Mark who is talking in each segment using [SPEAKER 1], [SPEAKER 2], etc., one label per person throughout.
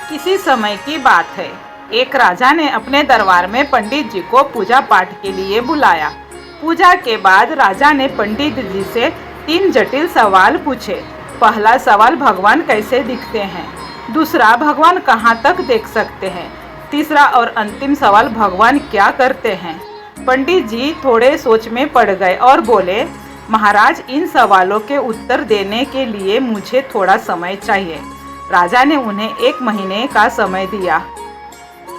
[SPEAKER 1] किसी समय की बात है। एक राजा ने अपने दरबार में पंडित जी को पूजा पाठ के लिए बुलाया। पूजा के बाद राजा ने पंडित जी से 3 जटिल सवाल पूछे। पहला सवाल, भगवान कैसे दिखते हैं? दूसरा, भगवान कहाँ तक देख सकते हैं? तीसरा और अंतिम सवाल, भगवान क्या करते हैं? पंडित जी थोड़े सोच में पड़ गए और बोले, महाराज, इन सवालों के उत्तर देने के लिए मुझे थोड़ा समय चाहिए। राजा ने उन्हें 1 महीने का समय दिया।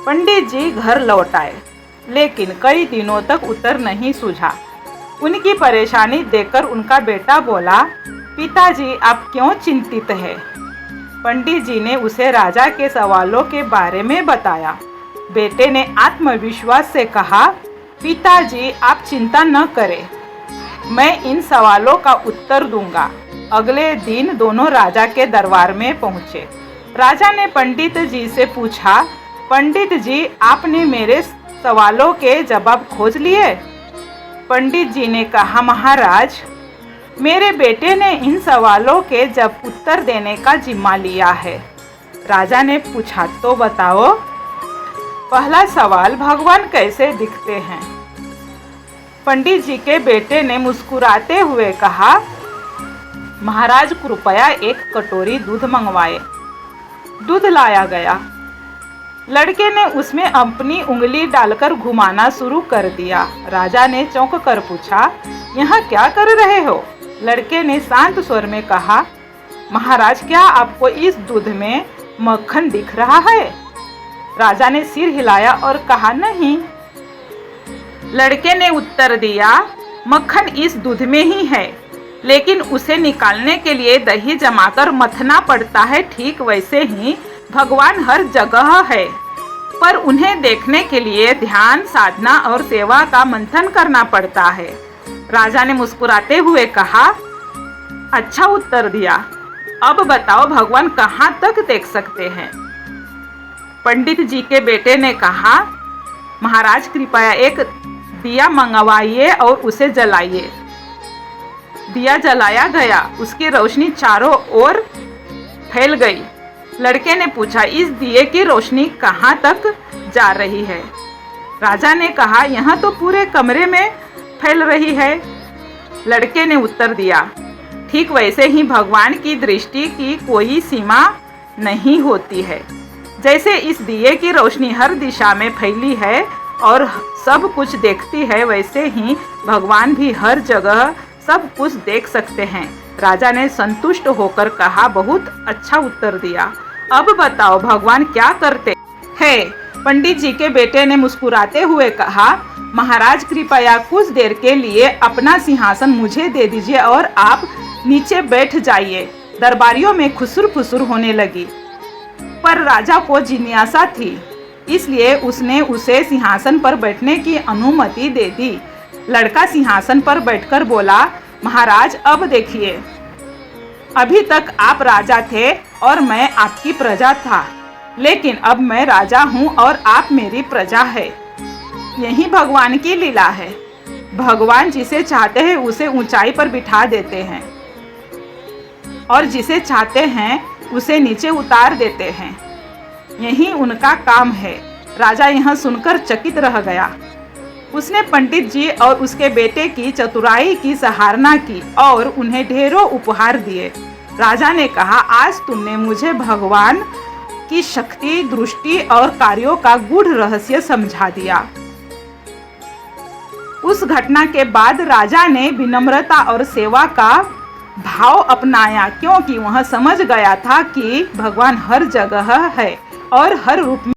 [SPEAKER 1] पंडित जी घर लौट आए, लेकिन कई दिनों तक उत्तर नहीं सूझा। उनकी परेशानी देखकर उनका बेटा बोला, पिताजी, आप क्यों चिंतित हैं? पंडित जी ने उसे राजा के सवालों के बारे में बताया। बेटे ने आत्मविश्वास से कहा, पिताजी, आप चिंता न करें, मैं इन सवालों का उत्तर दूंगा। अगले दिन दोनों राजा के दरबार में पहुंचे। राजा ने पंडित जी से पूछा, पंडित जी, आपने मेरे सवालों के जवाब खोज लिए? पंडित जी ने कहा, महाराज, मेरे बेटे ने इन सवालों के जब उत्तर देने का जिम्मा लिया है। राजा ने पूछा, तो बताओ। पहला सवाल, भगवान कैसे दिखते हैं? पंडित जी के बेटे ने मुस्कुराते हुए कहा, महाराज, कृपया 1 कटोरी दूध मंगवाए। दूध लाया गया। लड़के ने उसमें अपनी उंगली डालकर घुमाना शुरू कर दिया। राजा ने चौंक कर पूछा, यहाँ क्या कर रहे हो? लड़के ने शांत स्वर में कहा, महाराज, क्या आपको इस दूध में मक्खन दिख रहा है? राजा ने सिर हिलाया और कहा, नहीं। लड़के ने उत्तर दिया, मक्खन इस दूध में ही है, लेकिन उसे निकालने के लिए दही जमाकर मथना पड़ता है। ठीक वैसे ही भगवान हर जगह है, पर उन्हें देखने के लिए ध्यान, साधना और सेवा का मंथन करना पड़ता है। राजा ने मुस्कुराते हुए कहा, अच्छा उत्तर दिया। अब बताओ, भगवान कहाँ तक देख सकते हैं? पंडित जी के बेटे ने कहा, महाराज, कृपया 1 दिया मंगवाइए और उसे जलाइए। दिया जलाया गया। उसकी रोशनी चारों ओर फैल गई। लड़के ने पूछा, इस दिए की रोशनी कहाँ तक जा रही है? राजा ने कहा, यहाँ तो पूरे कमरे में फैल रही है। लड़के ने उत्तर दिया, ठीक वैसे ही भगवान की दृष्टि की कोई सीमा नहीं होती है। जैसे इस दिए की रोशनी हर दिशा में फैली है और सब कुछ देखती है, वैसे ही भगवान भी हर जगह सब कुछ देख सकते हैं। राजा ने संतुष्ट होकर कहा, बहुत अच्छा उत्तर दिया। अब बताओ, भगवान क्या करते हैं? पंडित जी के बेटे ने मुस्कुराते हुए कहा, महाराज, कृपया कुछ देर के लिए अपना सिंहासन मुझे दे दीजिए और आप नीचे बैठ जाइए। दरबारियों में खुसुर फुसुर होने लगी, पर राजा को जिज्ञासा थी, इसलिए उसने उसे सिंहासन पर बैठने की अनुमति दे दी। लड़का सिंहासन पर बैठकर बोला, महाराज, अब देखिए, अभी तक आप राजा थे और मैं आपकी प्रजा था, लेकिन अब मैं राजा हूँ और आप मेरी प्रजा है। यही भगवान की लीला है। भगवान जिसे चाहते हैं उसे ऊंचाई पर बिठा देते हैं और जिसे चाहते हैं उसे नीचे उतार देते हैं। यही उनका काम है। राजा यह सुनकर चकित रह गया। उसने पंडित जी और उसके बेटे की चतुराई की सराहना की और उन्हें ढेरों उपहार दिए। राजा ने कहा, आज तुमने मुझे भगवान की शक्ति, दृष्टि और कार्यों का गूढ़ रहस्य समझा दिया। उस घटना के बाद राजा ने विनम्रता और सेवा का भाव अपनाया, क्योंकि वह समझ गया था कि भगवान हर जगह है और हर रूप में